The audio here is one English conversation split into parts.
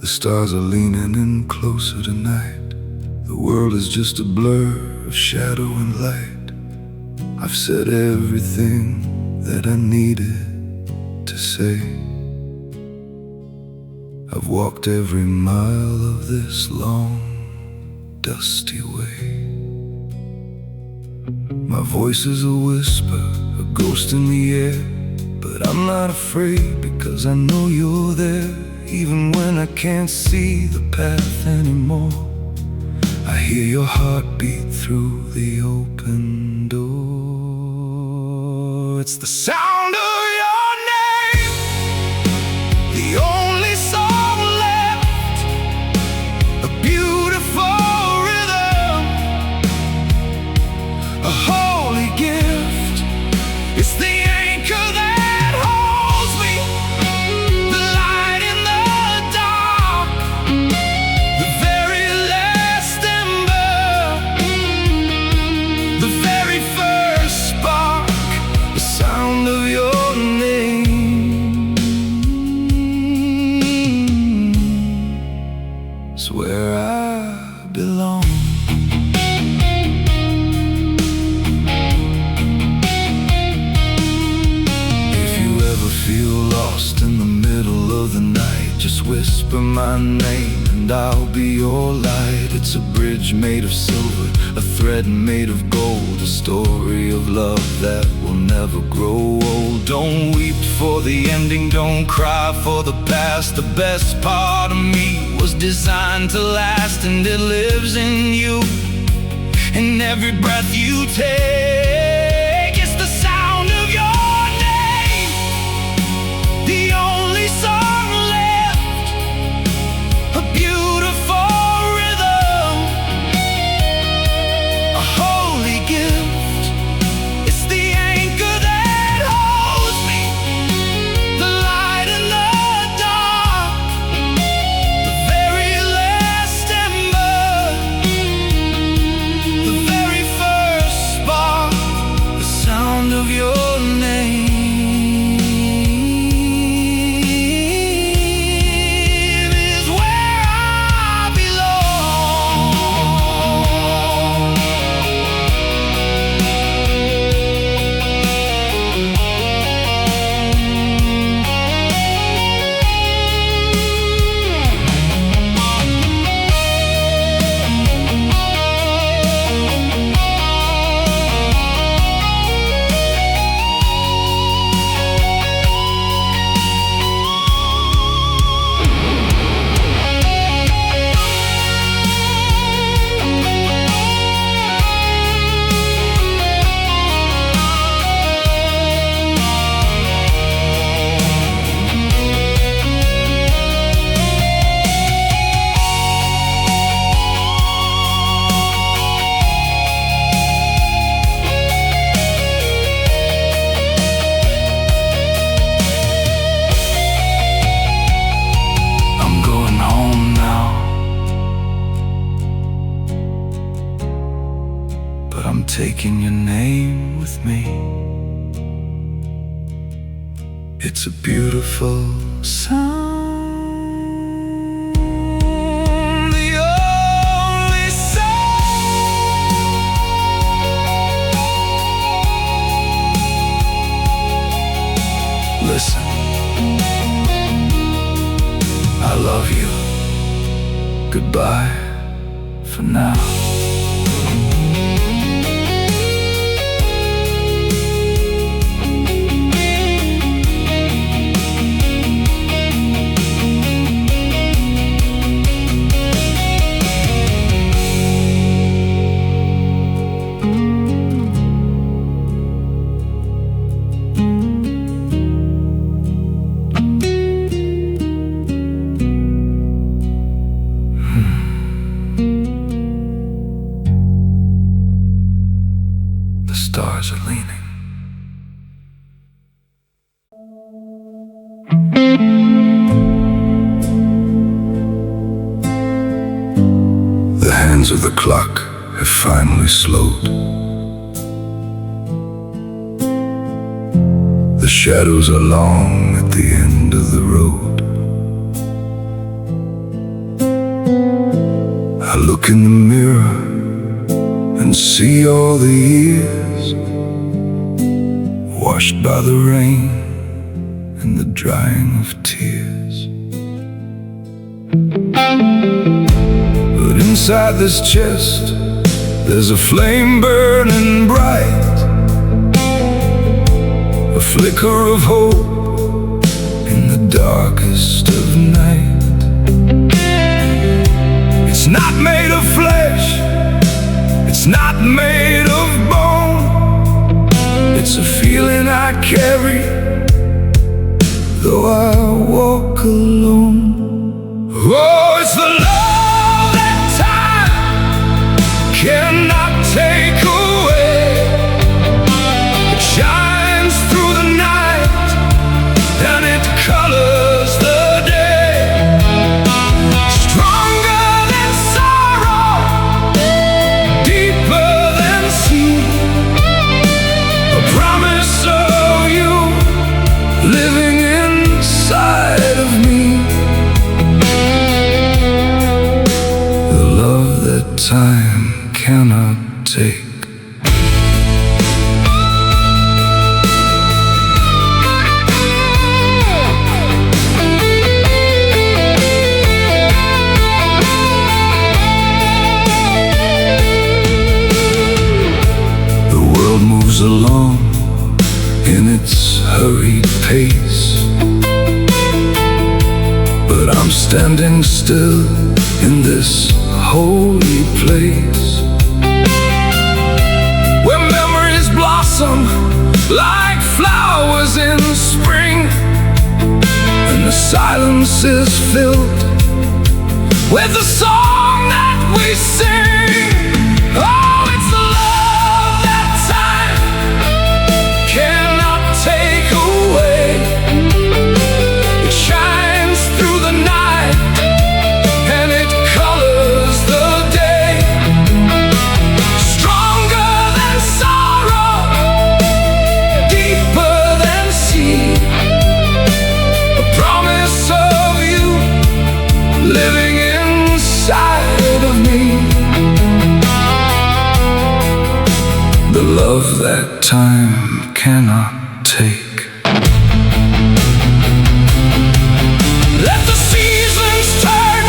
The stars are leaning in closer tonight. The world is just a blur of shadow and light. I've said everything that I needed to say. I've walked every mile of this long, dusty way. My voice is a whisper, a ghost in the air, but I'm not afraid because I know you're there. Even when I can't see the path anymore, I hear your heartbeat through the open door. It's the sound of your name, the only song left, a beautiful rhythm, a holy gift. It's the anchor that holds me, the light in the dark, the very last ember, the very first spark, the sound of your name. It's where I belong. Feel lost in the middle of the night, just whisper my name and I'll be your light. It's a bridge made of silver, a thread made of gold, a story of love that will never grow old. Don't weep for the ending, don't cry for the past. The best part of me was designed to last, and it lives in you, in every breath you take. It's the sound of your the only song left, a beautiful rhythm, a holy gift. It's the anchor that holds me, the light in the dark, the very last ember, the very first spark, the sound of your name. I'm taking your name with me. It's a beautiful sound, the only sound. Listen, I love you. Goodbye for now. The stars are leaning. The hands of the clock have finally slowed. The shadows are long at the end of the road. look in the mirror and see all the years washed by the rain and the drying of tears. But inside this chest there's a flame burning bright, a flicker of hope in the darkest of night. It's not made of flesh, it's not made of bone. It's a feeling I carry, though I walk alone. Oh, it's the love that time cannot take away. It shines through the night and it colors the day. Stronger than sorrow, deeper than sea. A promise of you living inside of me. The love that time cannot take. The world moves along in its hurried pace, but I'm standing still in this holy place, where memories blossom like flowers in spring, and the silence is filled with the song that we sing. Oh, it's the love that time cannot take away. It shines through the night and it colors the day. Stronger than sorrow, deeper than sea. A promise of you living inside of me. The love that time cannot take. Let the seasons turn,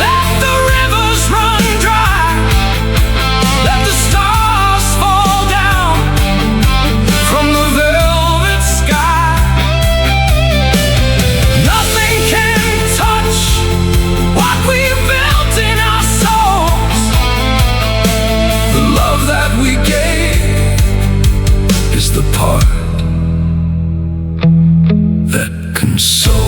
let the rivers run dry, let the stars fall down from the velvet sky. Nothing can touch what we've built in our souls. The love that we gave is the part that consoles.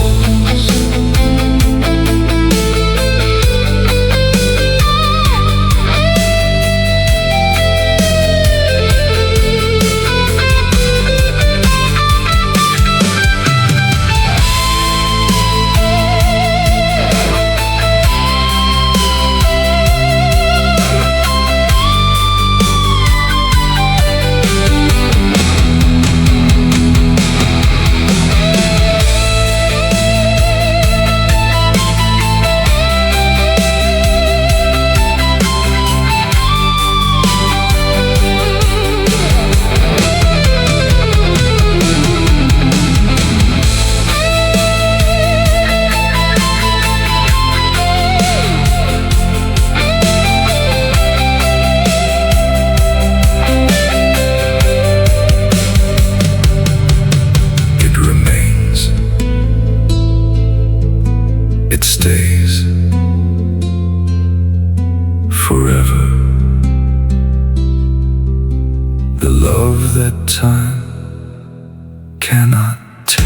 It stays forever. The love that time cannot take.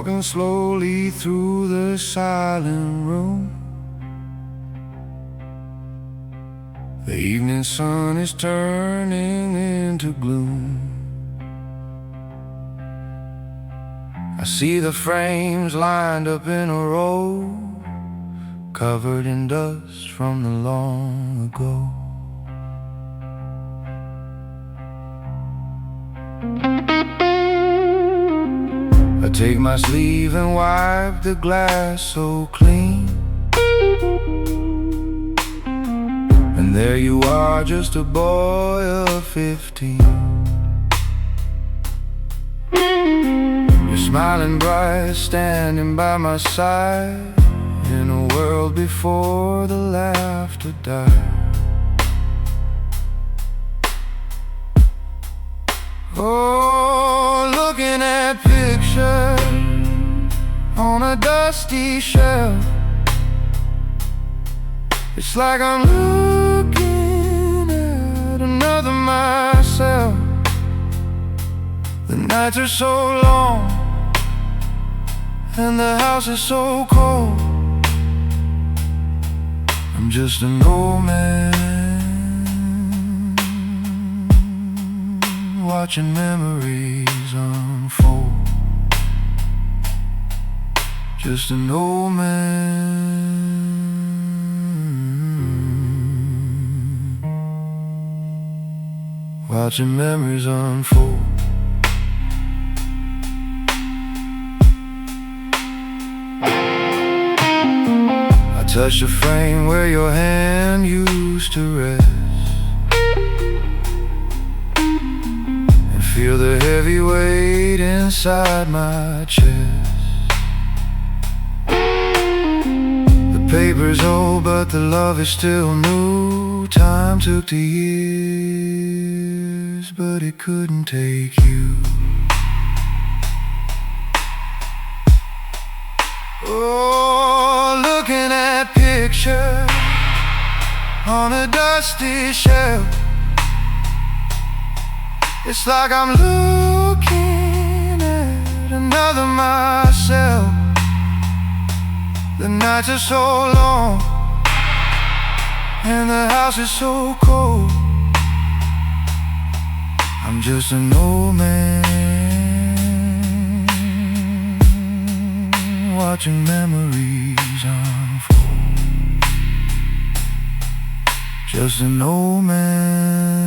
walking slowly through the silent room. The evening sun is turning into gloom. I see the frames lined up in a row, covered in dust from the long ago. I take my sleeve and wipe the glass so clean, and there you are, just a boy of 15. You're smiling bright, standing by my side, in a world before the laughter died. Oh, looking at pictures on a dusty shelf, it's like I'm looking at another myself. The nights are so long and the house is so cold. I'm just an old man watching memories unfold. Just an old man watching memories unfold. I touch the frame where your hand used to rest, and feel the heavy weight inside my chest. The paper's old, but the love is still new. Time took the years, but it couldn't take you. Oh, looking at pictures on a dusty shelf, it's like I'm looking at another myself. The nights are so long and the house is so cold. I'm just an old man watching memories unfold. Just an old man.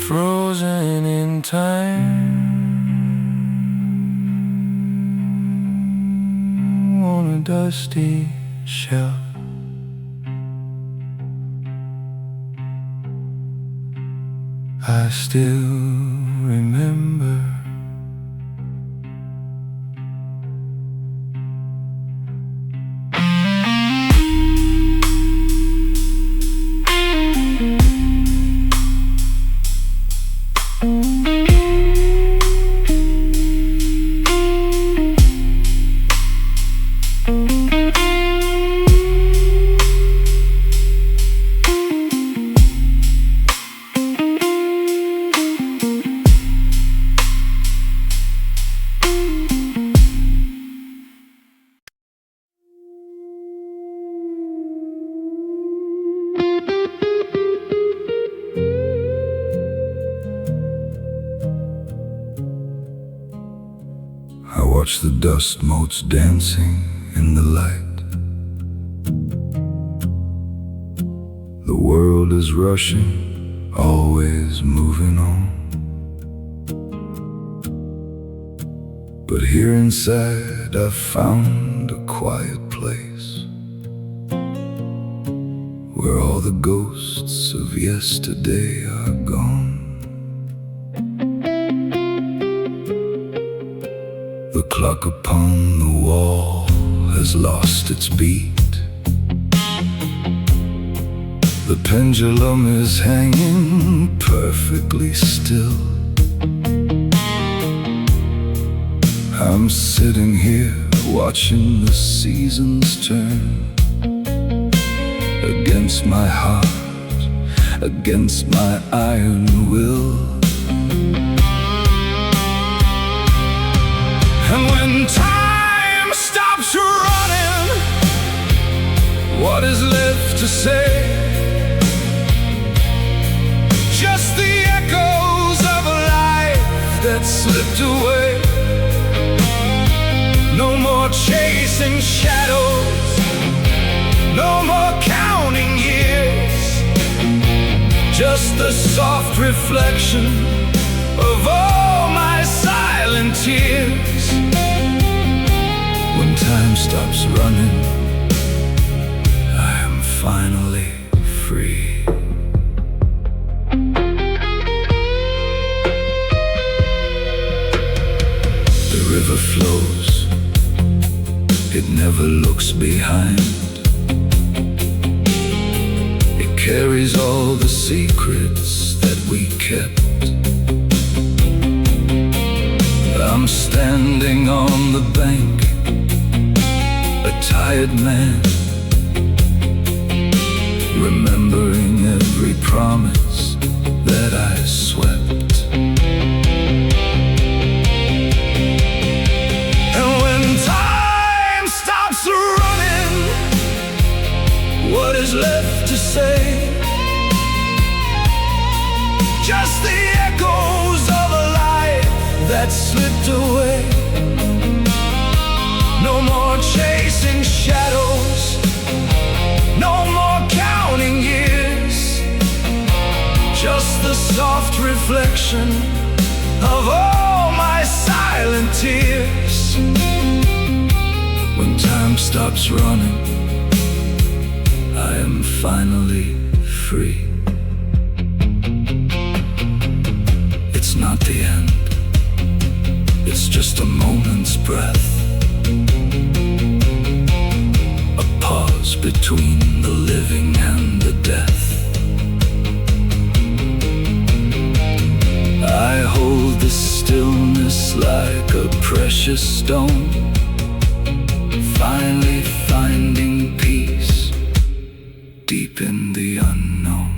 Frozen in time on a dusty shelf, I still remember watch the dust motes dancing in the light. The world is rushing, always moving on. But here inside I've found a quiet place where all the ghosts of yesterday are gone. The clock upon the wall has lost its beat. The pendulum is hanging perfectly still. I'm sitting here watching the seasons turn against my heart, against my iron will. And when time stops running, what is left to say? Just the echoes of a life that slipped away. No more chasing shadows, no more counting years. Just the soft reflection of all my silent tears. When time stops running, I am finally free. The river flows, it never looks behind. It carries all the secrets that we kept. I'm standing on the bank, a tired man, remembering every promise that I swept. And when time stops running, what is left to say? Just the echoes of a life that slipped away. No more chasing shadows, no more counting years. Just the soft reflection of all my silent tears. When time stops running, I am finally free. It's not the end, it's just a moment's breath, a pause between the living and the death. I hold the stillness like a precious stone, finally finding peace deep in the unknown.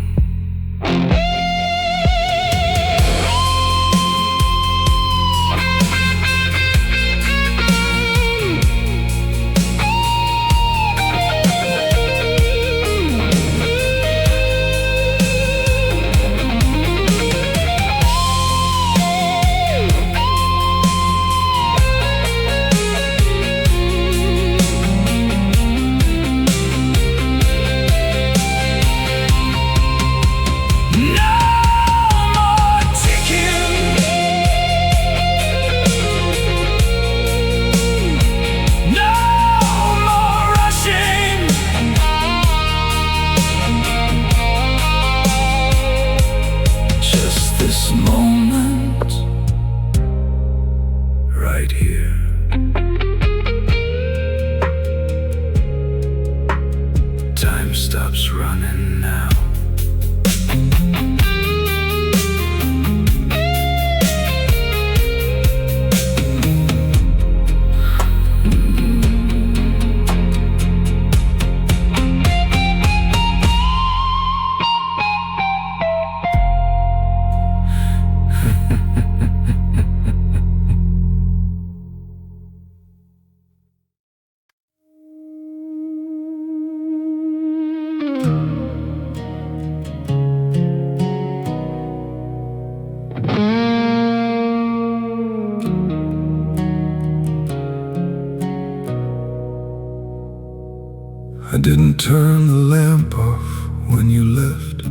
I didn't turn the lamp off when you left.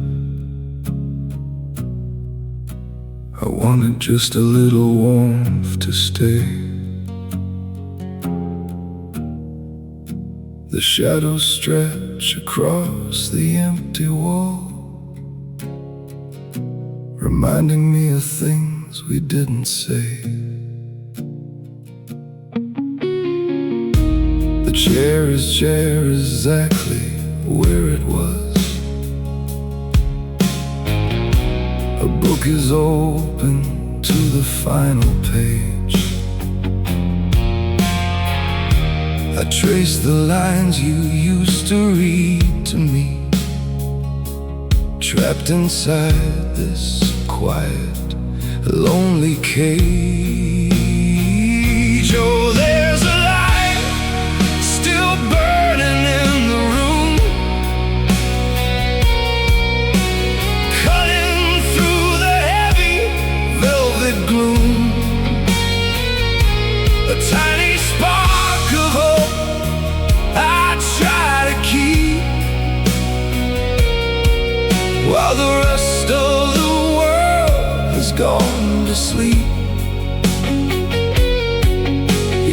I wanted just a little warmth to stay. The shadows stretch across the empty wall, reminding me of things we didn't say. The chair is exactly where it was. A book is open to the final page. I trace the lines you used to read to me, trapped inside this quiet, lonely cage. Oh, there's a light still burning in the room, cutting through the heavy velvet gloom. A tiny spark of hope I try to keep, while the rest of the world has gone to sleep.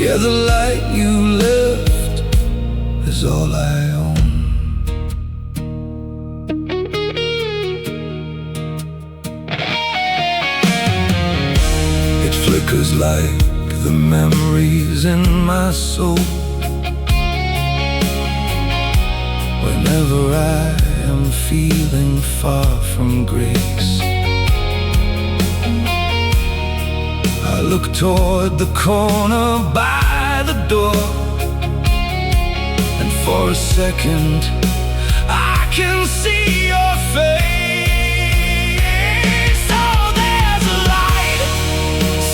Yeah, the light you left is all I own. It flickers like the memories in my soul whenever I am feeling far from grace. I look toward the corner by the door, and for a second I can see your face. Oh, there's a light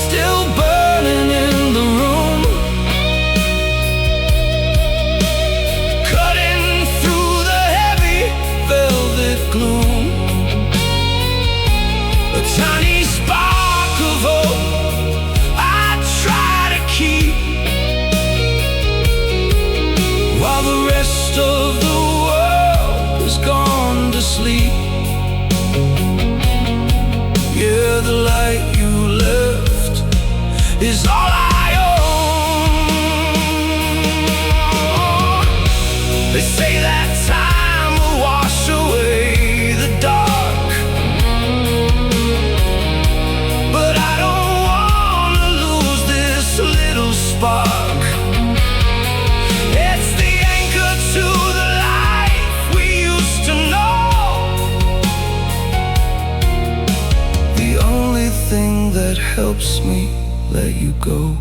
still burning in the room, cutting through the heavy velvet gloom. A tiny spark of hope I try to keep, while the rest of the world is gone to sleep. Yeah, the light you left is all I own. They say that time will wash away the dark, but I don't wanna lose this little spark. It's the anchor to the life we used to know, the only thing that helps me let you go.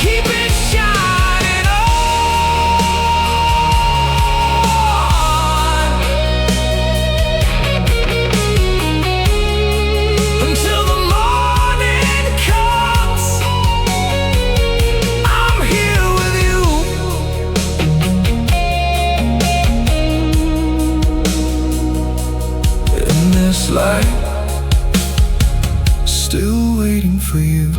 Keep it shining on until the morning comes. I'm here with you. In this light, still waiting for you.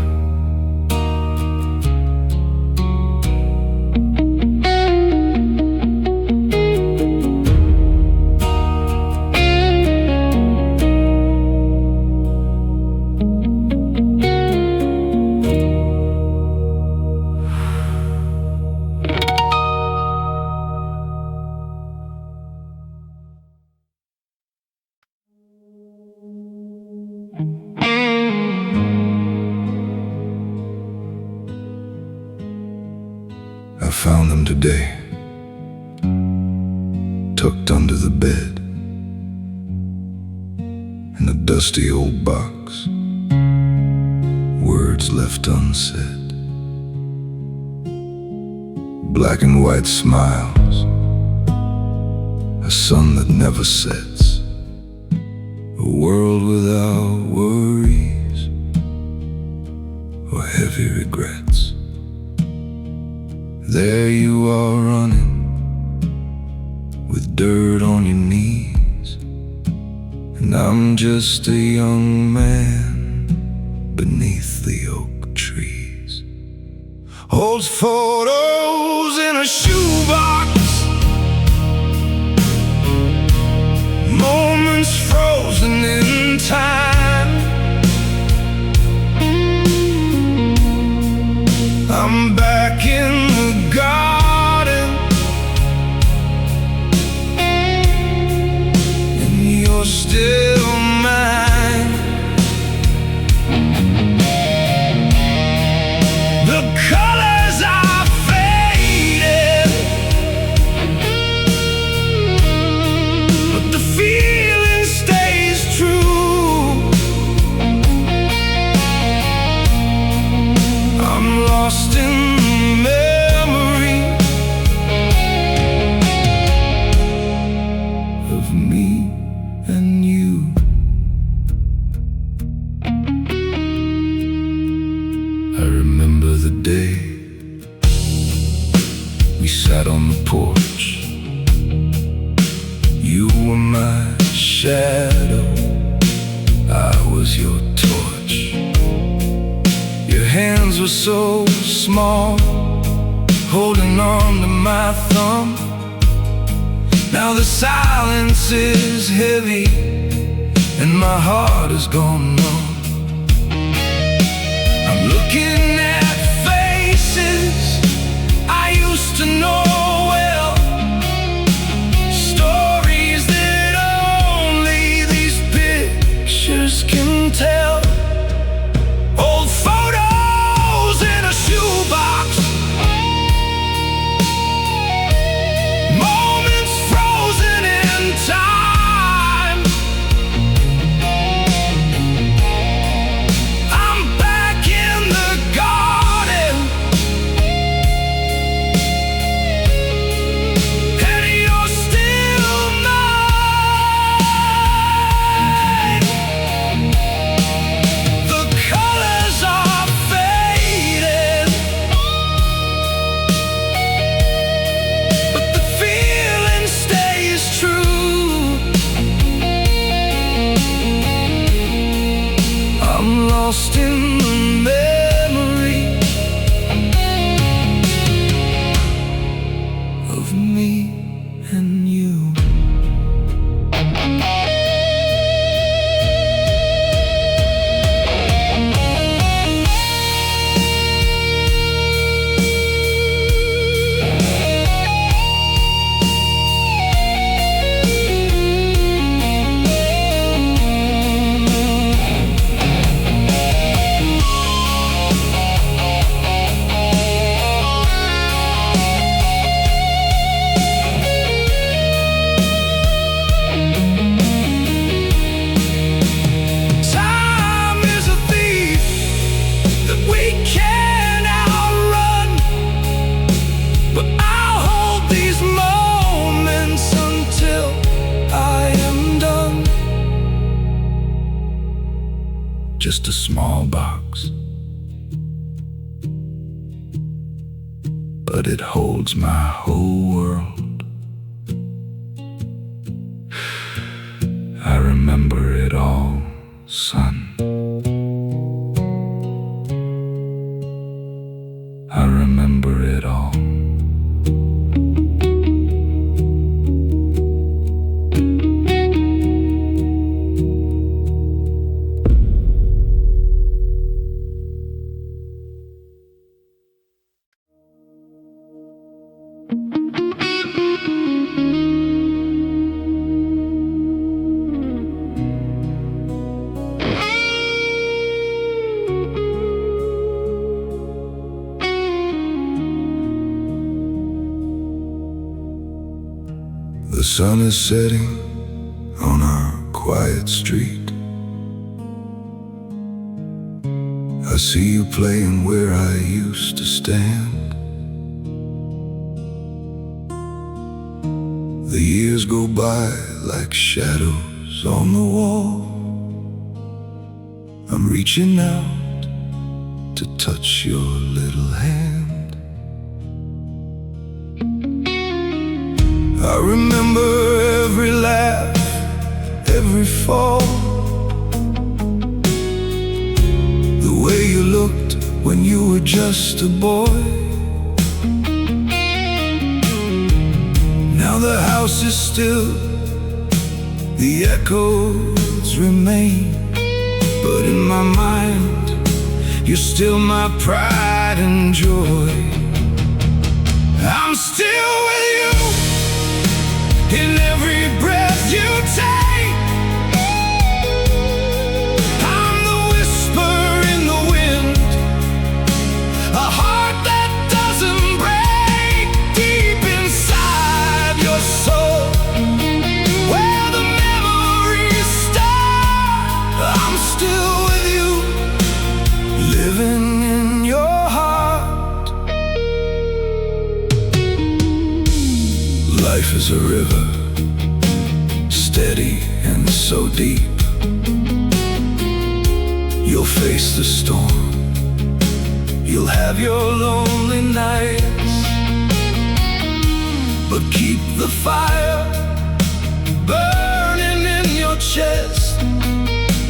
I found them today, tucked under the bed, in a dusty old box, words left unsaid. black and white smiles, a sun that never sets, a world without worries or heavy regrets. There you are running with dirt on your knees, and I'm just a young man beneath the oak trees. Old photos in a shoebox, moments frozen in time. I'm back in the garden, and you're still mine. The colors are faded, but the feeling stays true. I'm lost in memory of me and you. I remember the day we sat on the porch. You were my shadow, I was your torch. Your hands were so small, holding on to my thumb. Now the silence is heavy, and my heart has gone numb. I'm looking at faces I used to know well, stories that only these pictures can tell. Old photos in a shoebox, moments frozen in time. I'm back in the garden, and you're still mine. The colors are faded, but the feeling stays true. I'm lost in the memory of me and you. Time is a thief that we can't outrun, but I'll hold these moments until I am done. Just a small box, but it holds my whole world. I remember it all, son. I remember it all. The sun is setting on our quiet street. I see you playing where I used to stand. The years go by like shadows on the wall. I'm reaching out to touch your little hand. I remember every laugh, every fall, the way you looked when you were just a boy. Now the house is still, the echoes remain, but in my mind, you're still my pride and joy. I'm still with you in every breath you take. I'm the whisper in the wind, a heart that doesn't break, deep inside your soul, where the memories start. I'm still with you, living in your heart. Life is a river, steady and so deep. You'll face the storm, you'll have your lonely nights, but keep the fire burning in your chest.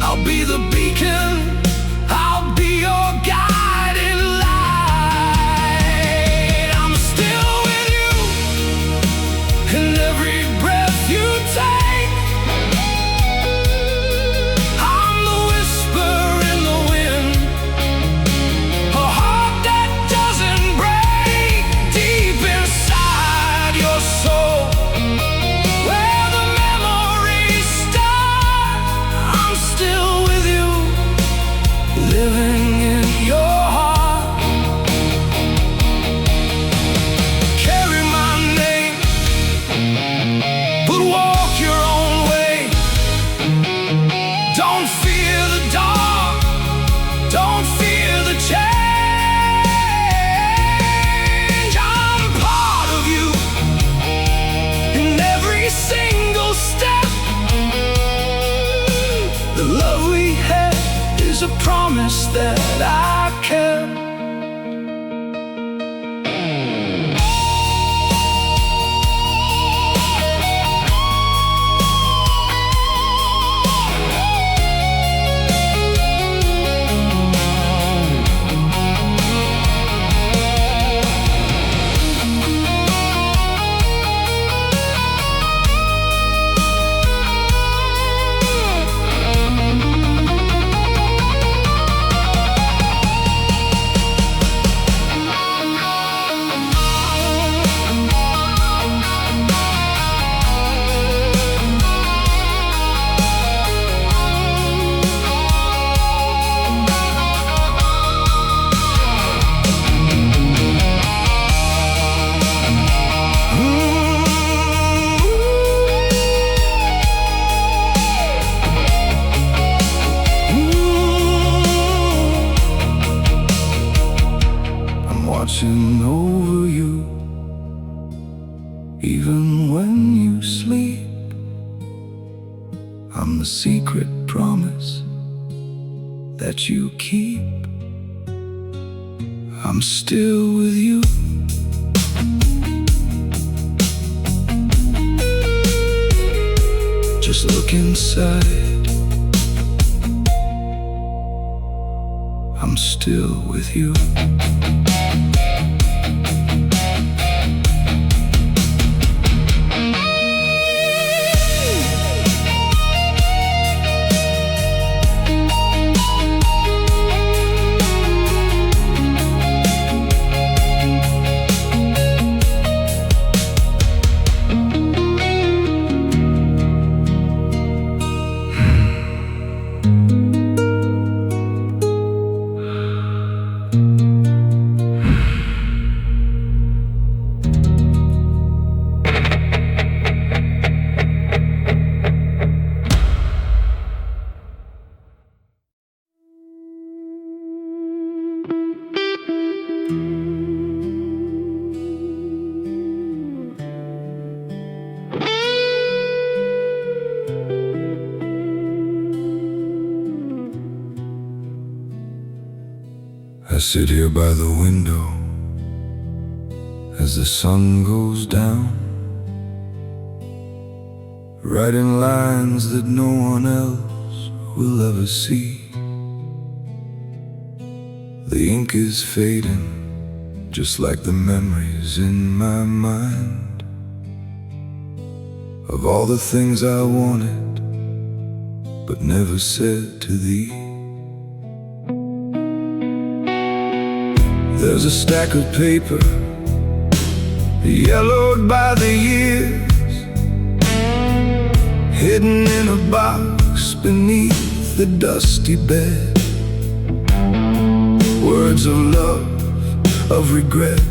I'll be the beacon, I'll be your guiding light. I'm still with you in every breath you take. I'm the whisper in the wind, a heart that doesn't break, deep inside your soul, where the memories start. I'm still with you, living in your heart. Carry my name, but walk your own way. Don't fear the dark, don't fear the change. I'm part of you in every single step. The love we had is a promise that I kept. Watching over you, even when you sleep. I'm the secret promise that you keep. I'm still with you. Just look inside. I'm still with you. I sit here by the window as the sun goes down, writing lines that no one else will ever see. The ink is fading, just like the memories in my mind of all the things I wanted but never said to thee. There's a stack of paper, yellowed by the years, hidden in a box beneath the dusty bed. Words of love, of regret,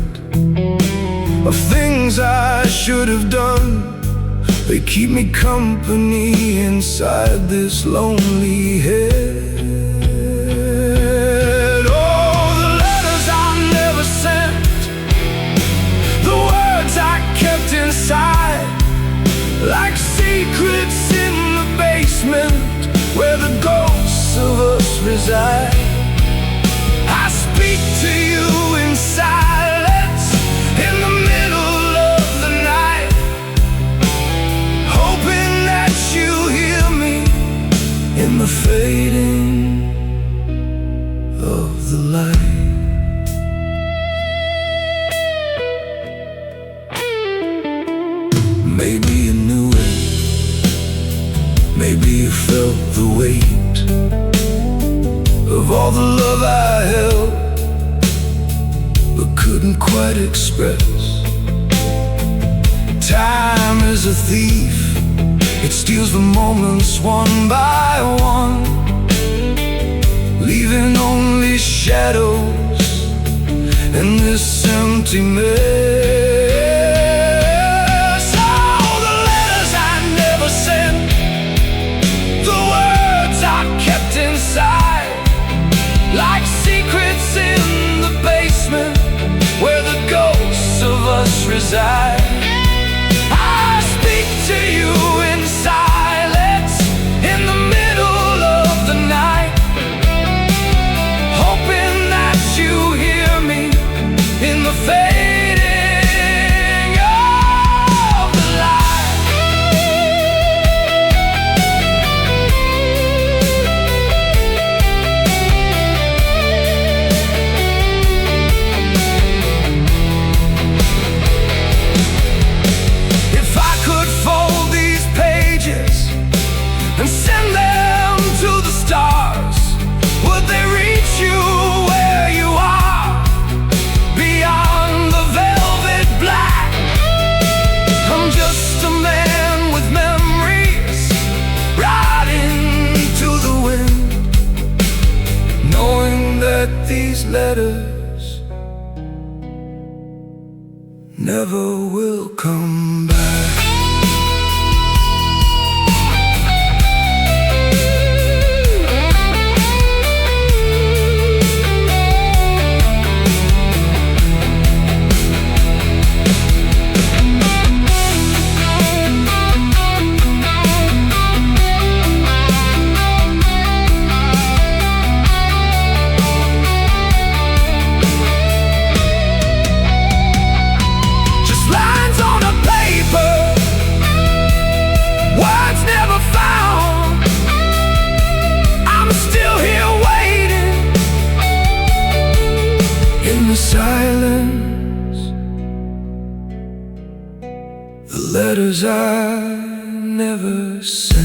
of things I should have done. They keep me company inside this lonely head. Oh, the letters I never sent, the words I kept inside, like secrets in the basement where the ghosts of us reside. I speak to you in silence in the middle of the night, hoping that you hear me in the fading of the light. Maybe you knew it, maybe you felt the weight of all the love I held but couldn't quite express. Time is a thief, it steals the moments one by one, leaving only shadows in this empty mess. Oh, the letters I never sent, the words I kept inside, like secrets in the basement where the ghosts of us reside. I speak to you in silence in the middle of the night, hoping that you hear me in the fading of the light. If I could fold these pages and send them to the stars, would they reach you where you are, beyond the velvet black? I'm just a man with memories, riding to the wind, knowing that these letters never will come back. Just lines on a paper, words never found. I'm still here waiting in the silence. The letters I never sent.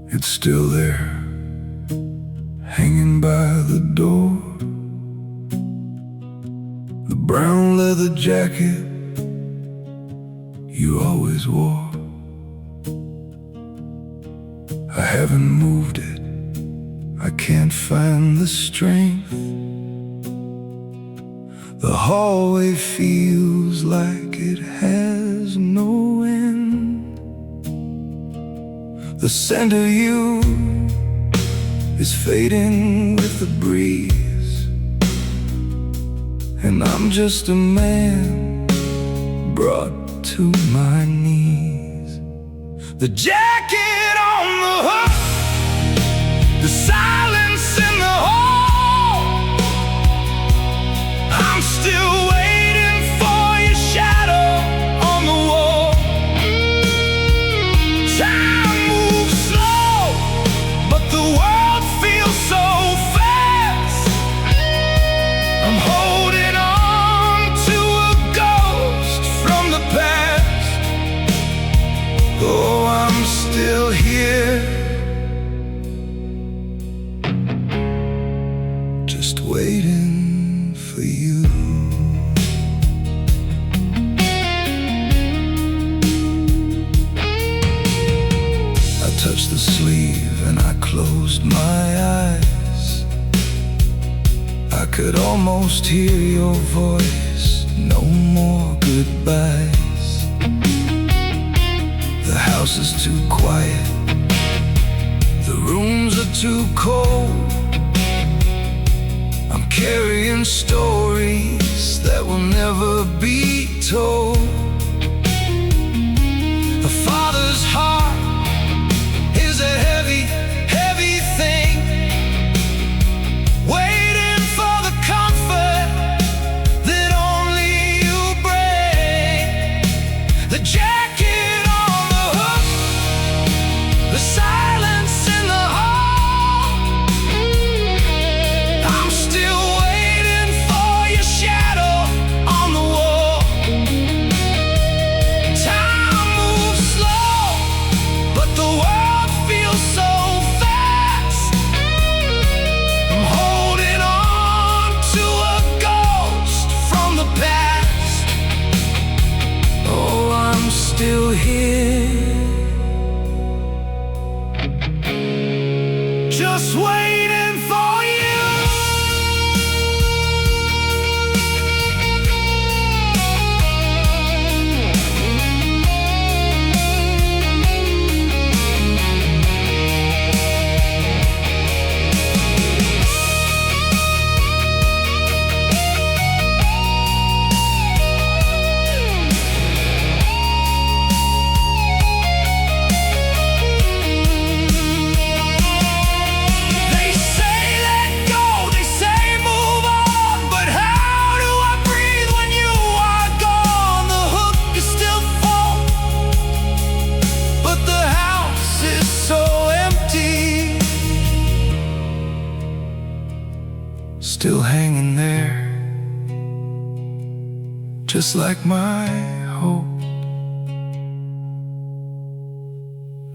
It's still there, hanging by the door. The brown leather jacket you always wore. haven't moved it, I can't find the strength. The hallway feels like it has no end. The scent of you is fading with the breeze, and I'm just a man brought to my knees. The jacket on the hook, the silence in the hall. I'm still waiting for your shadow on the wall. Time moves slow, but the world feels so fast. I'm holding on to a ghost from the past. Oh, I'm still here, just waiting for you. I touched the sleeve and I closed my eyes. I could almost hear your voice. No more goodbyes. The house is too quiet, the rooms are too cold. I'm carrying stories that will never be told. A father's heart is a heavy, heavy thing, waiting for the comfort that only you bring. The jacket on the hook, the silence in the hall. I'm still waiting for your shadow on the wall. Time moves slow, but the world feels so fast. I'm holding on to a ghost from the past. Oh, I'm still here, just waiting for you. They say let go, they say move on, but how do I breathe when you are gone? The hook is still full, but the house is so empty. Still hanging there, just like my hope.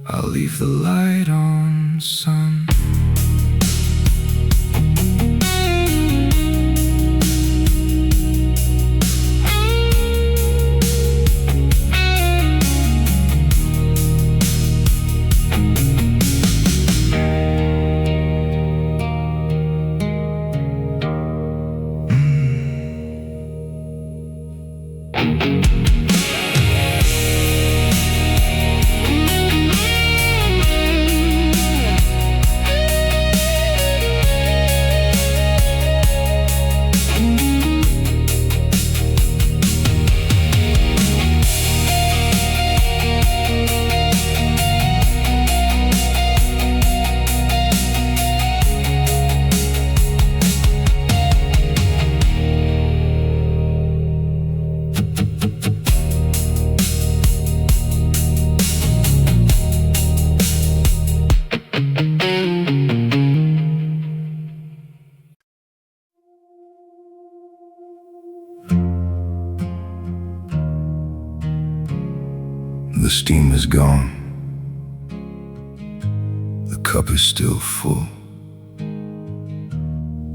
I'll leave the light on, son. The steam is gone, the cup is still full.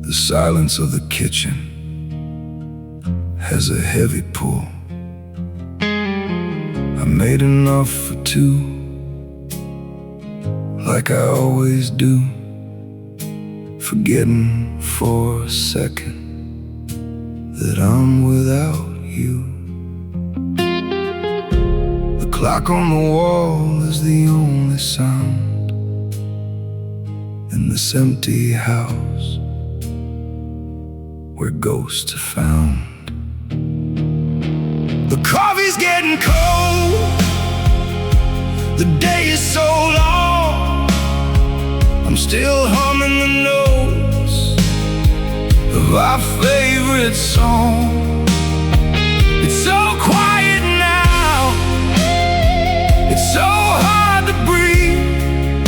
The silence of the kitchen has a heavy pull. I made enough for two, like I always do, forgetting for a second that I'm without you. The clock on the wall is the only sound in this empty house where ghosts are found. The coffee's getting cold, the day is so long, I'm still humming the notes of our favorite song. It's so quiet now, it's so hard to breathe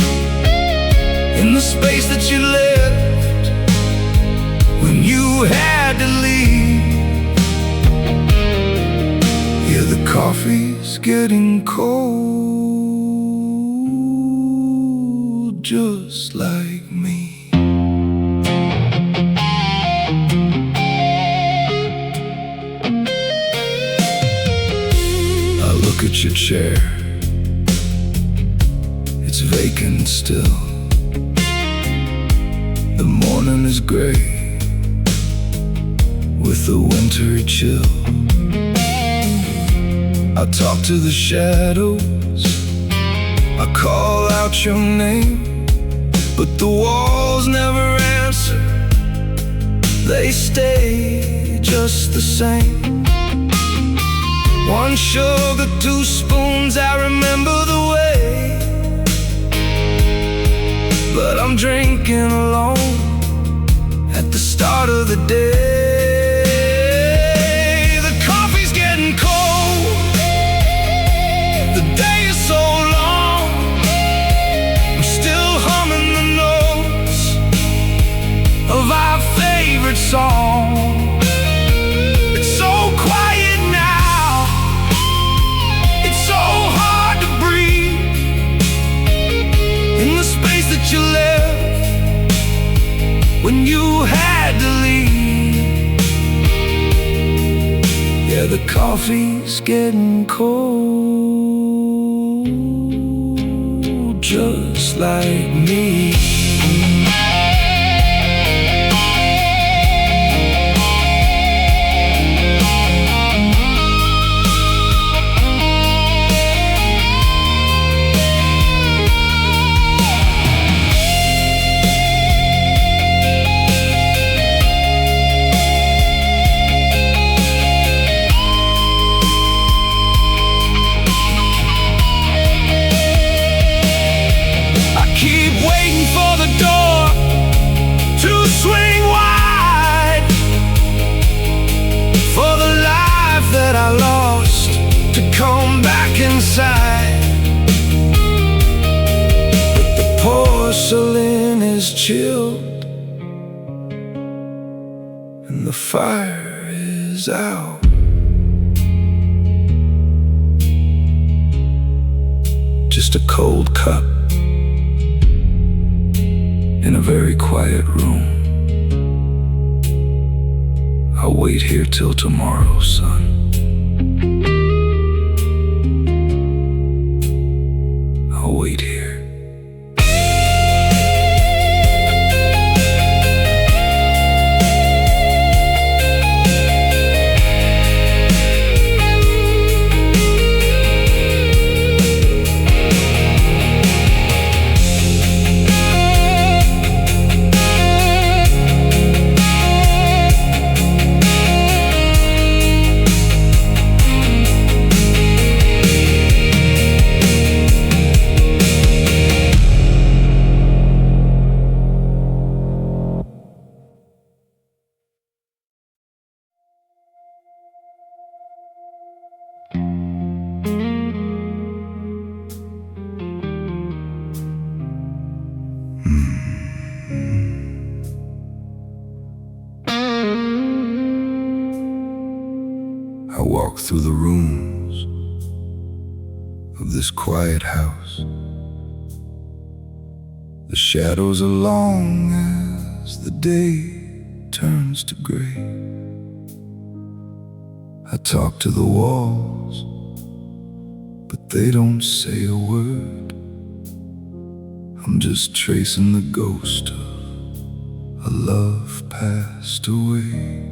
in the space that you left when you had to leave. Yeah, the coffee's getting cold, just like me. I look at your chair, it's vacant still. The morning is gray with a wintry chill. I talk to the shadows, I call out your name, but the walls never answer, they stay just the same. One sugar, 2 spoons, I remember the way, but I'm drinking alone at the start of the day. The coffee's getting cold, the day is so long, I'm still humming the notes of our favorite song. It's so quiet now, it's so hard to breathe in the space that you left when you had to leave. Yeah, the coffee's getting cold, just like me. Keep waiting for the door to swing wide, for the life that I lost to come back inside. But the porcelain is chilled and the fire is out. Just a cold cup in a very quiet room. I'll wait here till tomorrow, son. I'll wait here. I walk through the rooms of this quiet house. The shadows are long as the day turns to gray. I talk to the walls, but they don't say a word. I'm just tracing the ghost of a love passed away.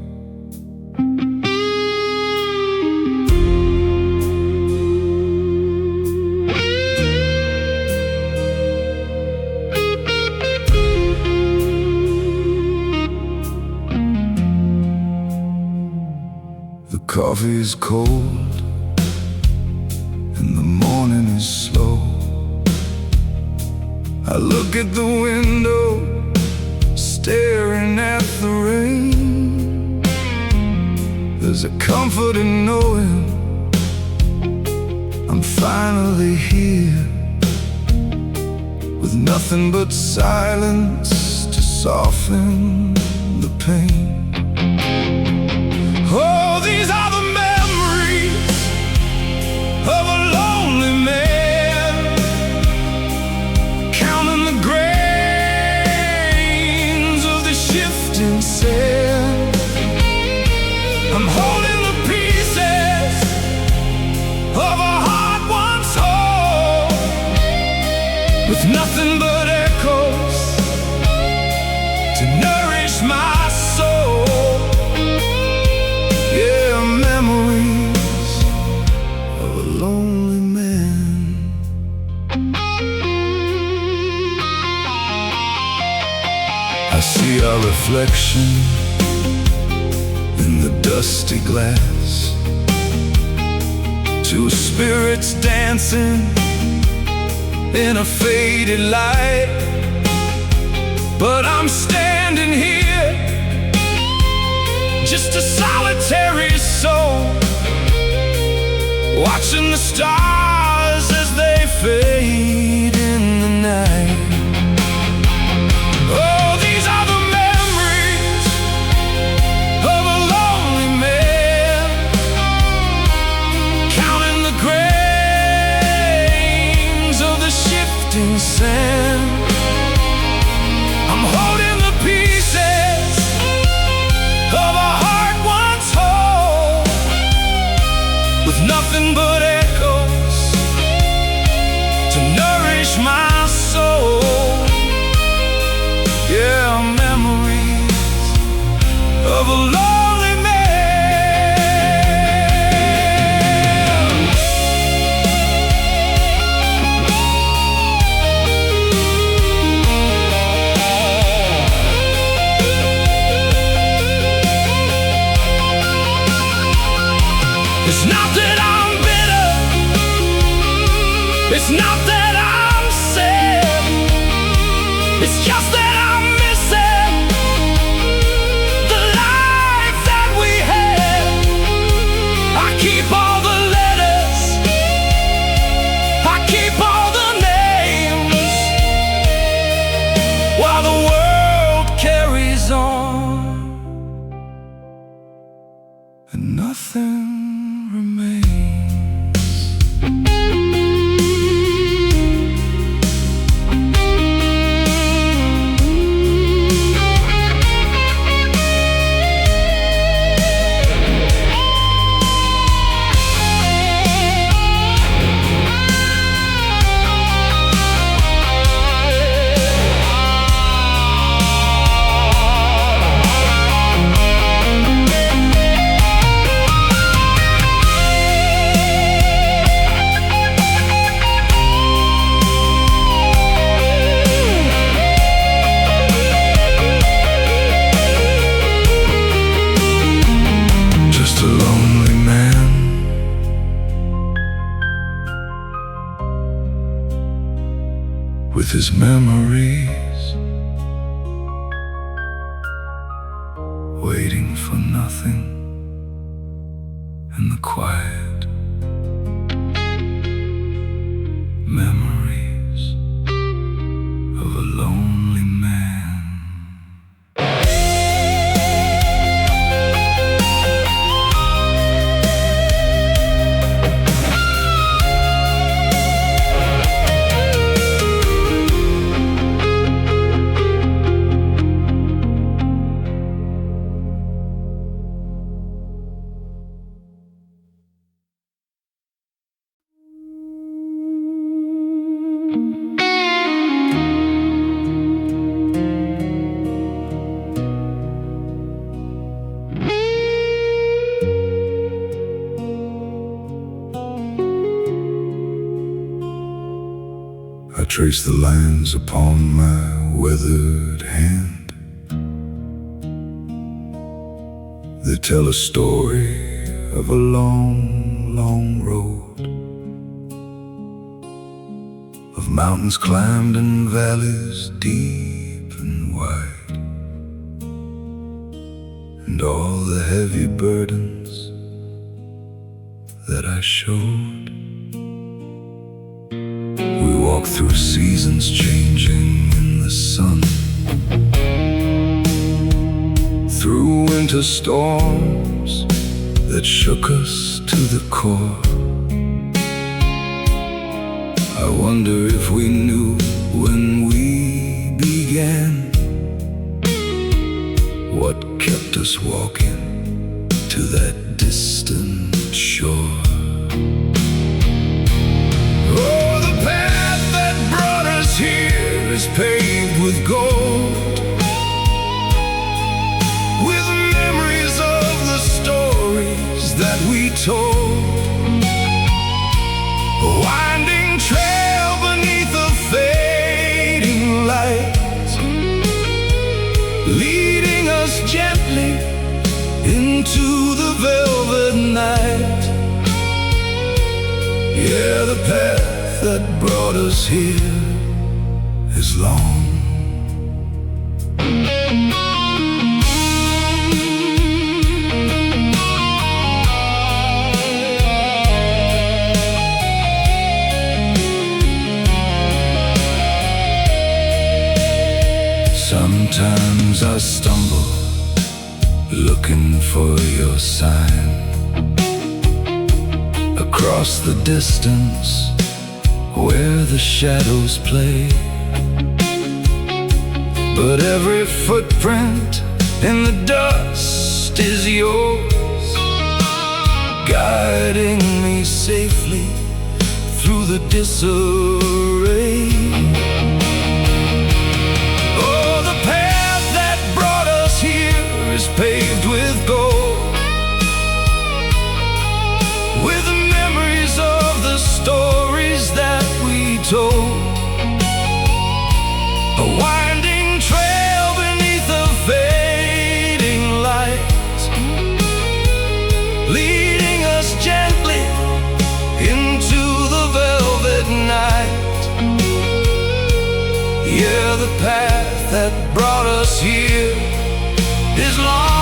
The coffee is cold and the morning is slow. I look at the window, staring at the rain. There's a comfort in knowing I'm finally here, with nothing but silence to soften the pain. Oh, these are the memories of a lonely man, counting the grains of the shifting sand. I'm holding the pieces of a heart once whole, with nothing but echoes to nourish my soul. Memories of a lonely man. I see our reflection in the dusty glass, two spirits dancing in a faded light. But I'm standing here, just a solitary soul, watching the stars as they fade in the night. Oh, these are the memories of a lonely man, counting the grains of the shifting sand. I'm holding the pieces of a heart once whole, with nothing but echoes to nourish my soul. Yeah, memories of a lonely man. It's not that I'm bitter, it's not that I'm sad, it's just that I'm missing the life that we had. I keep all the letters, I keep all the names, while the world carries on and nothing remains. With his memories, waiting for nothing in the quiet. Memories of a lonely man. trace the lines upon my weathered hand. They tell a story of a long, long road, of mountains climbed and valleys deep and wide, and all the heavy burdens that I showed. We walk through seasons changing in the sun, through winter storms that shook us to the core. I wonder if we knew when we began what kept us walking to that distant shore. Oh, the path that brought us here is paved with gold, with memories of the stories that we told. A winding trail beneath a fading light, leading us gently into the velvet night. Yeah, the path that brought us here is long. Sometimes I stumble looking for your sign across the distance where the shadows play. But every footprint in the dust is yours, guiding me safely through the disarray. Oh, the path that brought us here is paved with gold, with the memories of the stories that we told. A winding trail beneath a fading light, leading us gently into the velvet night. Yeah, the path that brought us here is long.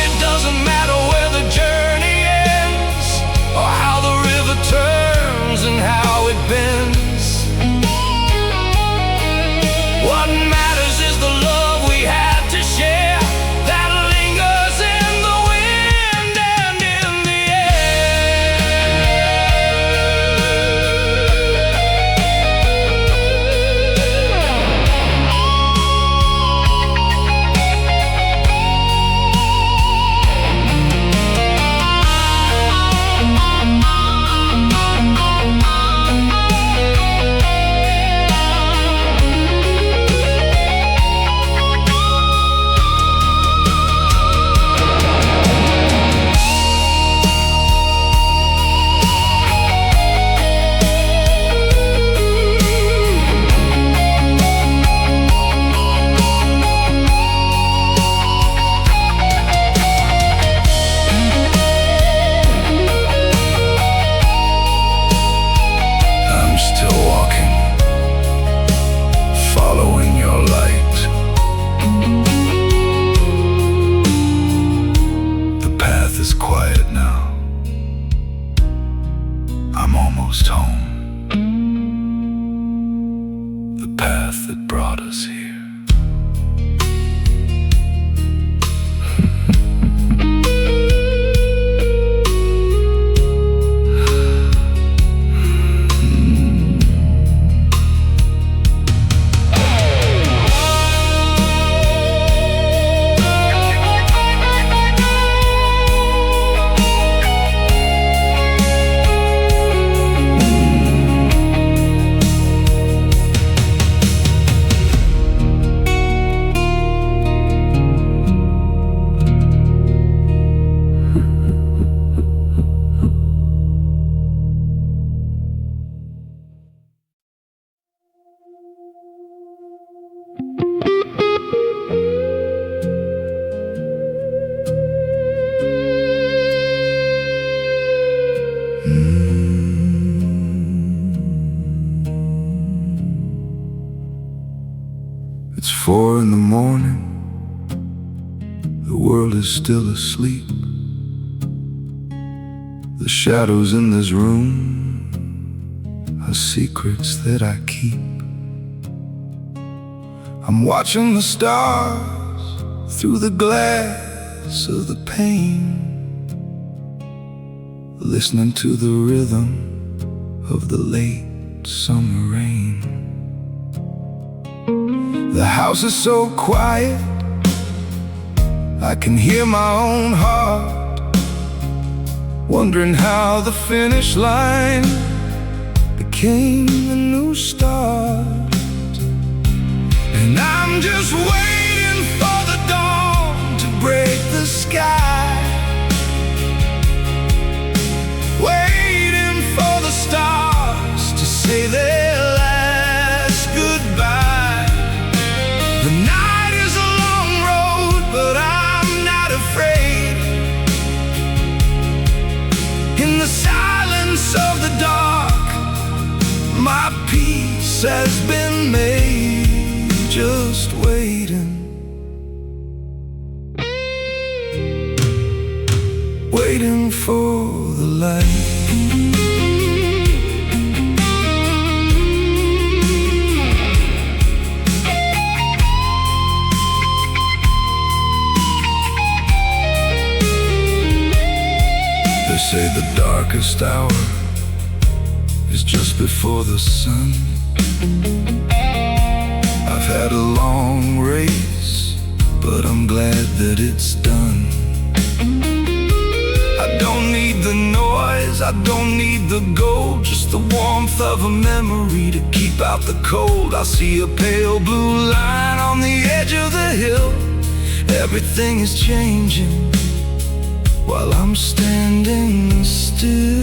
It doesn't matter where the journey ends, or how the river turns and how it bends. What matters is the love we had to share, that lingers in the wind and in the morning, the world is still asleep. The shadows in this room are secrets that I keep. I'm watching the stars through the glass of the pane, listening to the rhythm of the late summer rain. The house is so quiet, I can hear my own heart, wondering how the finish line became a new start. And I'm just waiting for the dawn to break the sky, waiting for the stars to say their last goodbye. The night is a long road, but I'm not afraid. In the silence of the dark, my peace has been made, just waiting, waiting for the light. They say the darkest hour is just before the sun. I've had a long race, but I'm glad that it's done. I don't need the noise, I don't need the gold, just the warmth of a memory to keep out the cold. I see a pale blue line on the edge of the hill. Everything is changing while I'm standing still.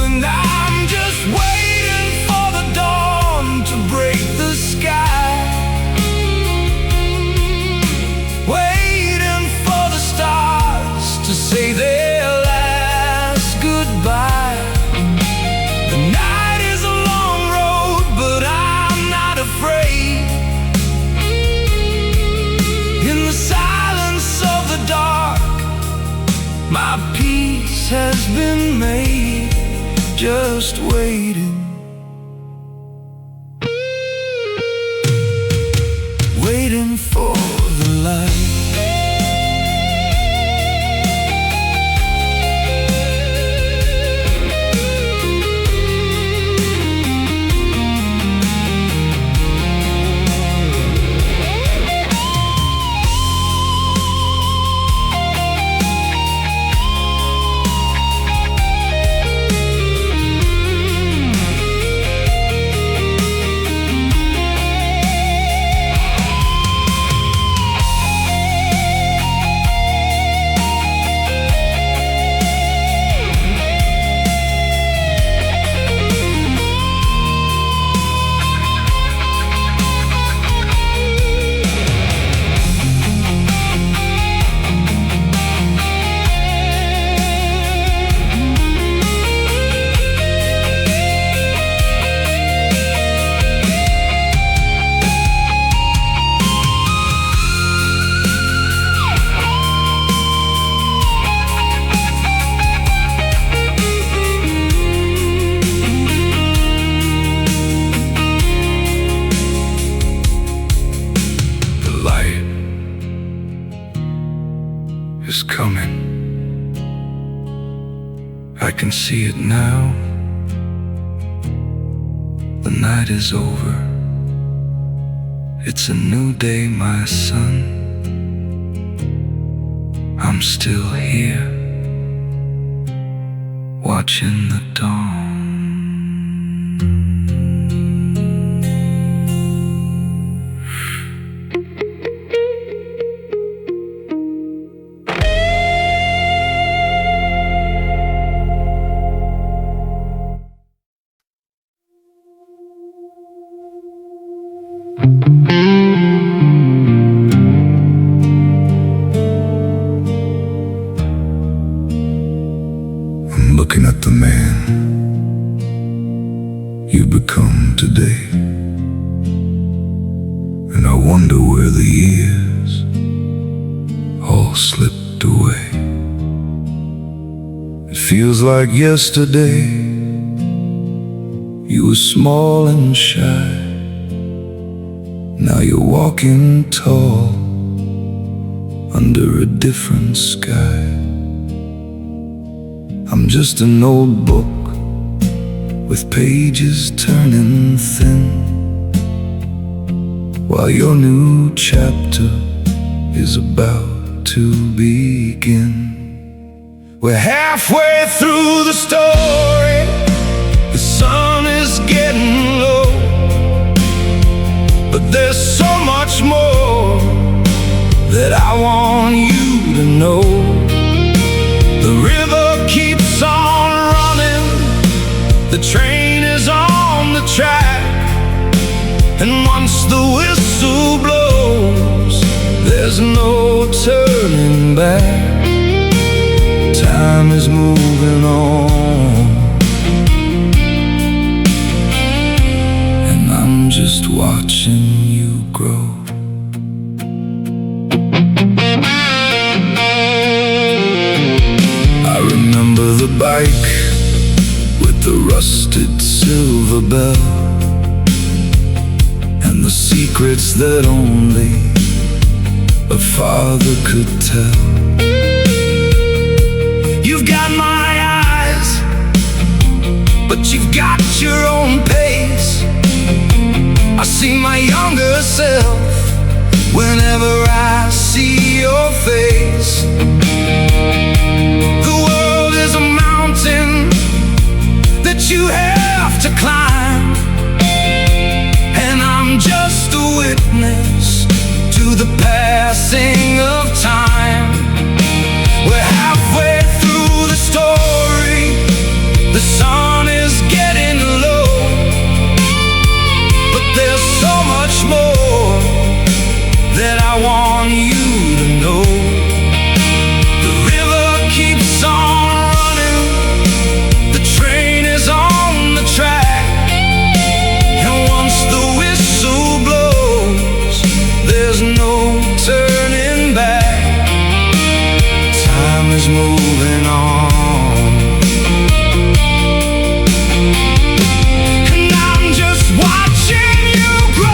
And I'm just waiting for the dawn to break the sky, waiting for the stars to say their last goodbye. The night is a long road, but I'm not afraid. In the silence of the dark, my peace has been made, just waiting, waiting for the light. Is coming. I can see it now. The night is over. It's a new day, my son. I'm still here, watching the dawn. I'm looking at the man you become today, and And I wonder where the years all slipped away. It feels like yesterday you were small and shy. Now you're walking tall under a different sky. I'm just an old book with pages turning thin, while your new chapter is about to begin. We're halfway through the story, the sun is getting low, but there's so much more that I want you to know. The river keeps on running, the train is on the track, and once the whistle blows, there's no turning back. Time is moving on, and I'm just watching you grow. I remember the bike with the rusted silver bell, and the secrets that only a father could tell. You've got my eyes, but you've got your own pace. I see my younger self whenever I see your face. The world is a mountain that you have to climb, and I'm just a witness to the passing of time. We're halfway through the story, the sun is getting low, but there's so much more that I want you to know. The river keeps on running, the train is on the track, and once the whistle blows, there's no turning back. Time is moving on, and I'm just watching you grow.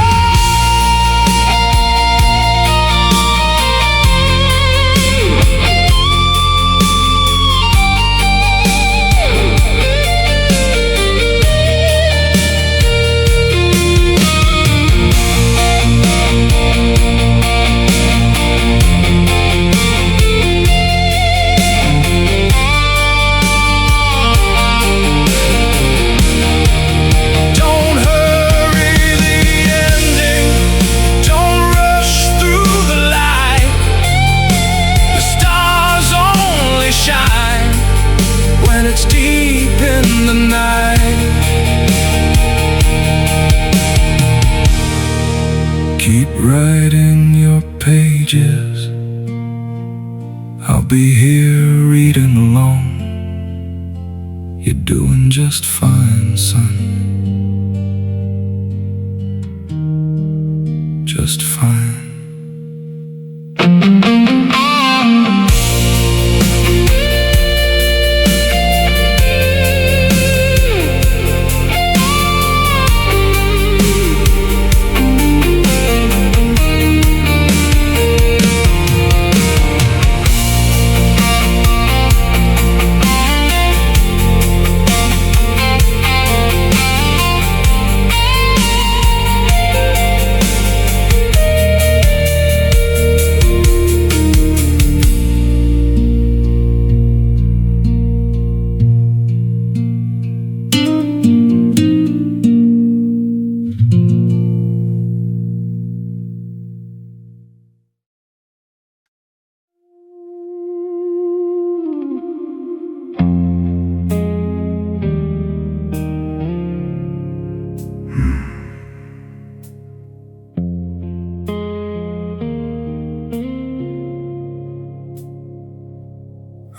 It's deep in the night. Keep writing your pages, I'll be here reading along. You're doing just fine, son. Just fine.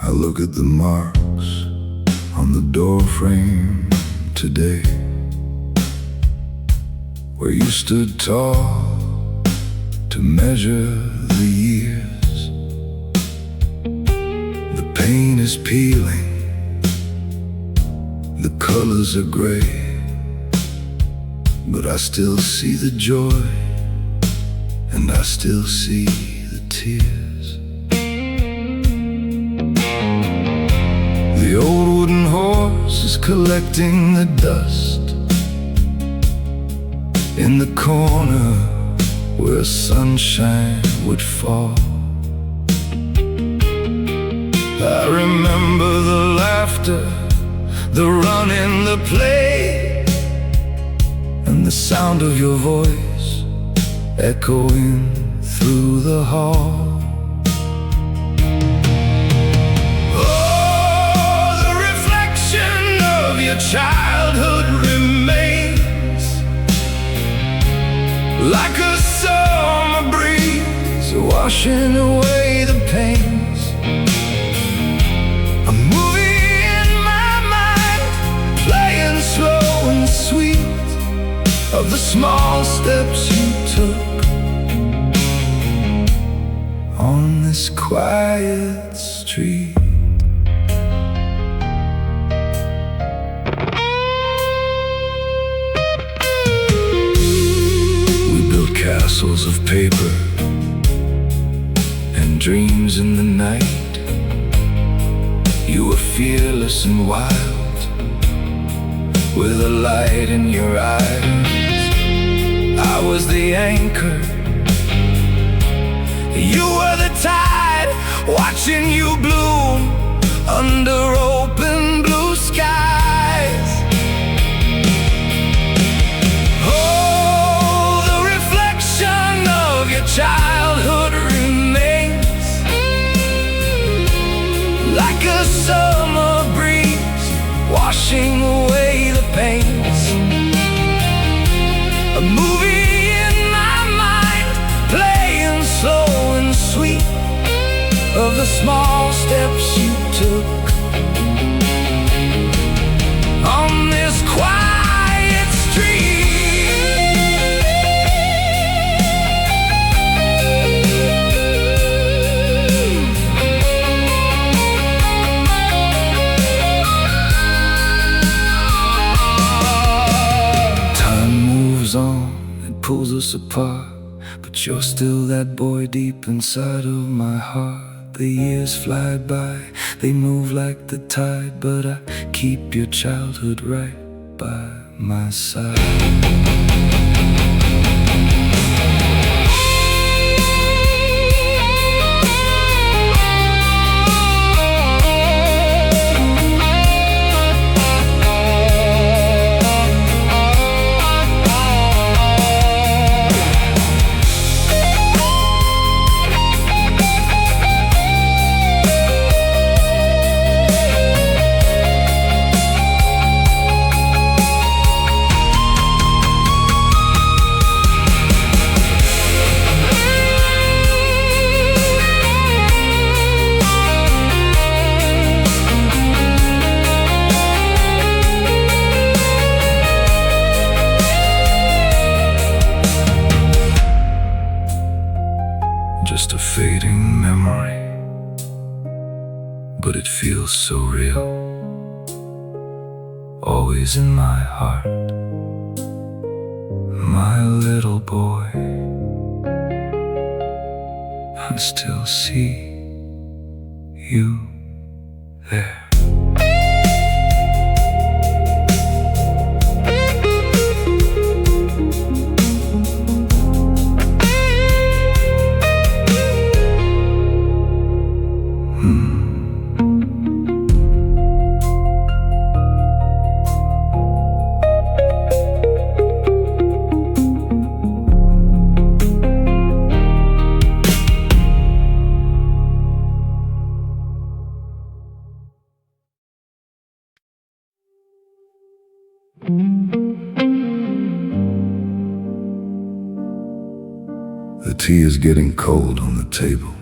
I look at the marks on the door frame today, where you stood tall to measure the years. The paint is peeling, the colors are gray, but I still see the joy, and I still see the tears. The old wooden horse is collecting the dust in the corner where sunshine would fall. I remember the laughter, the running, the play, and the sound of your voice echoing through the hall. Oh, the reflection of your childhood remains like a summer breeze washing away the pains. A movie in my mind, playing slow and sweet, of the small steps you took on this quiet street. We built castles of paper and dreams in the night. You were fearless and wild, with a light in your eyes. I was the anchor, you were the tide, watching you bloom under open blue skies. Oh, the reflection of your childhood remains like a summer breeze washing away the pains. A movie in my mind, playing slow and sweet, of the small steps you took on this quiet street. Time moves on, it pulls us apart, but you're still that boy deep inside of my heart. The years fly by, they move like the tide, but I keep your childhood right by my side. Just a fading memory, but it feels so real, always in my heart. My little boy, I still see you there. The tea is getting cold on the table.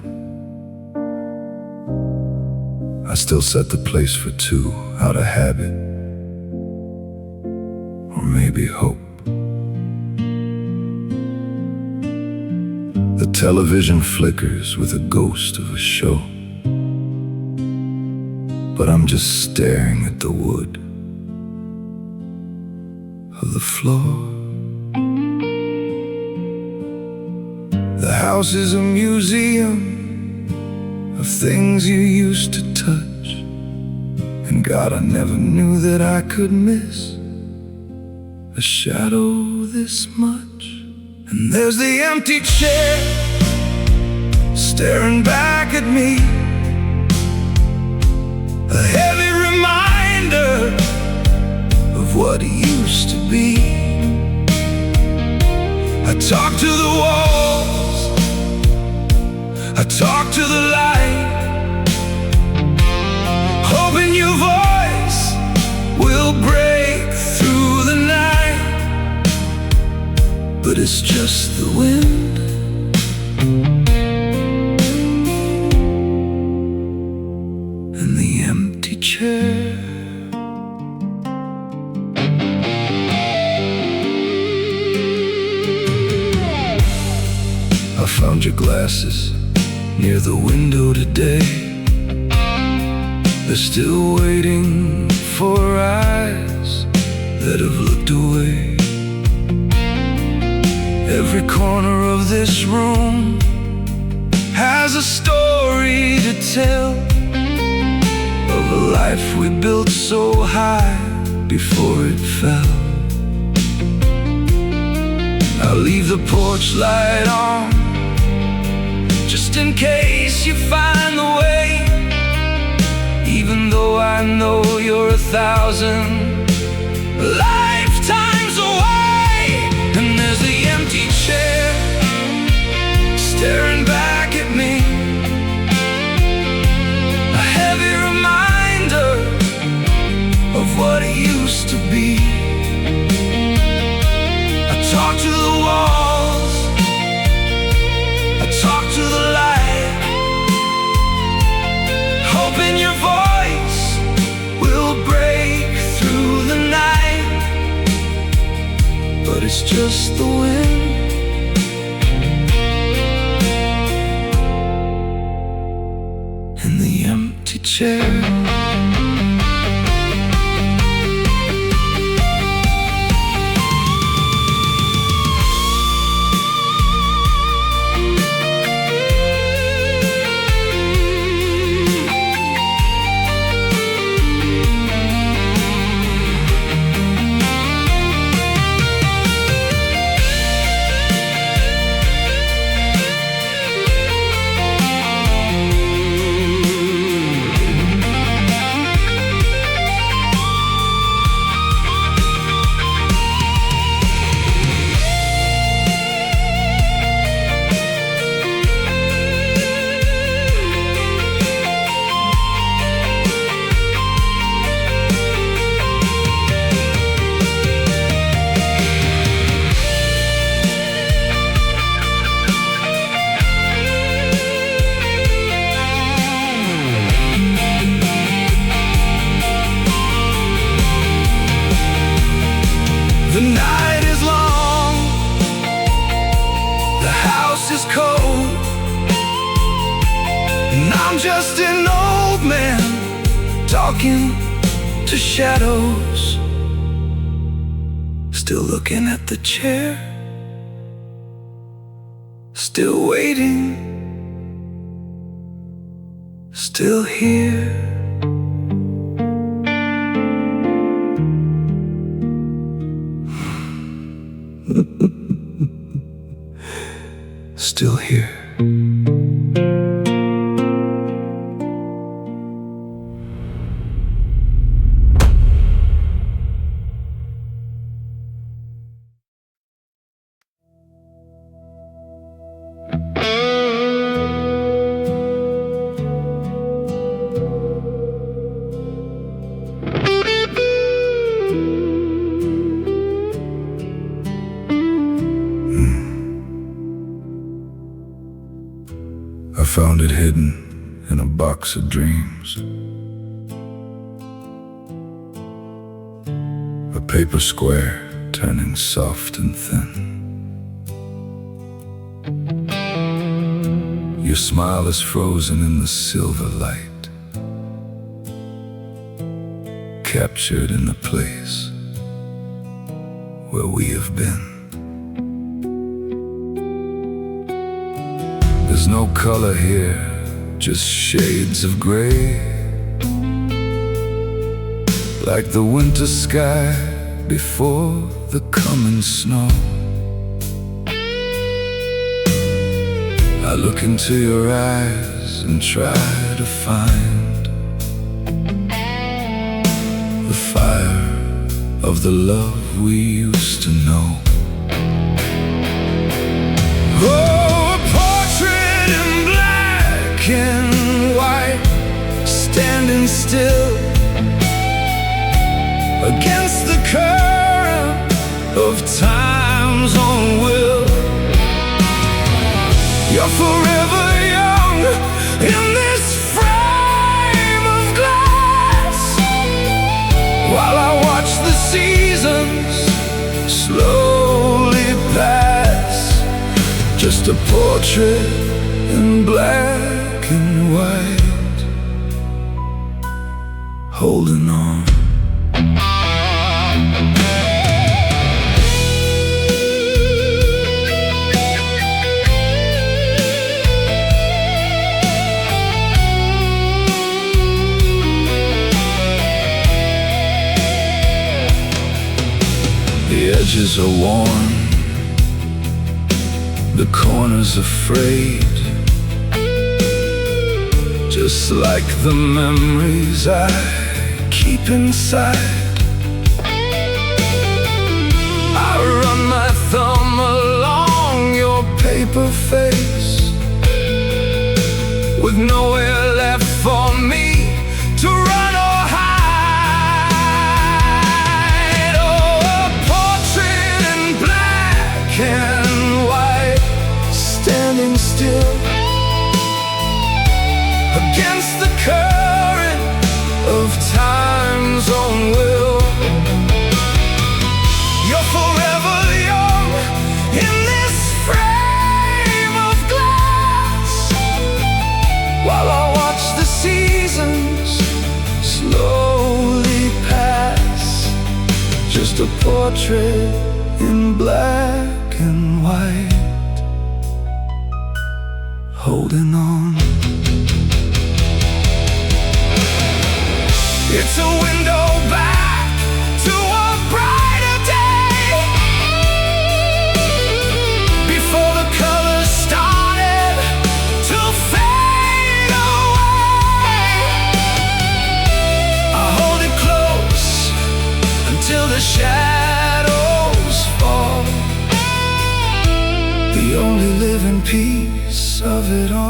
I still set the place for two, out of habit, or maybe hope. The television flickers with a ghost of a show, but I'm just staring at the wood of the floor. The house is a museum of things you used to touch, and God, I never knew that I could miss a shadow this much. And there's the empty chair staring back at me, a heavy reminder of what it used to be. I talk to the walls, I talk to the light, hoping your voice will break through the night. But it's just the wind and the empty chair. I found your glasses near the window today. They're still waiting for eyes that have looked away. Every corner of this room has a story to tell of a life we built so high before it fell. I'll leave the porch light on just in case you find the way, even though I know you're 1,000 lifetimes away. And there's the empty chair staring back at me, a heavy reminder of what it used to be. I talk to the walls, I talk to the light, hoping your voice will break through the night. But it's just the wind and the empty chair. The night is long, the house is cold, and I'm just an old man talking to shadows, still looking at the chair, still waiting, still here. Still here. I found it hidden in a box of dreams, a paper square turning soft and thin. Your smile is frozen in the silver light, captured in the place where we have been. There's no color here, just shades of gray, like the winter sky before the coming snow. I look into your eyes and try to find the fire of the love we used to know. Oh, a portrait in black and white, standing still against the current of time's own will. You're forever young in this frame of glass, while I watch the seasons slowly pass. Just a portrait in black and white, holding on. The edges are worn, the corners are frayed, just like the memories I keep inside. I run my thumb along your paper face, with nowhere left for me to run or hide. Oh, a portrait in black and white, standing still against the current of time's own will. You're forever young in this frame of glass, while I watch the seasons slowly pass. Just a portrait in black and white, holding on. It's a window back to a brighter day, before the colors started to fade away. I hold it close until the shadows fall, the only living piece of it all.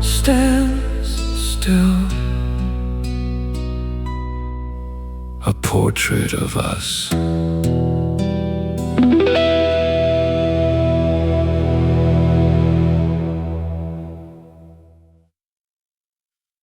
Stands still, a portrait of us.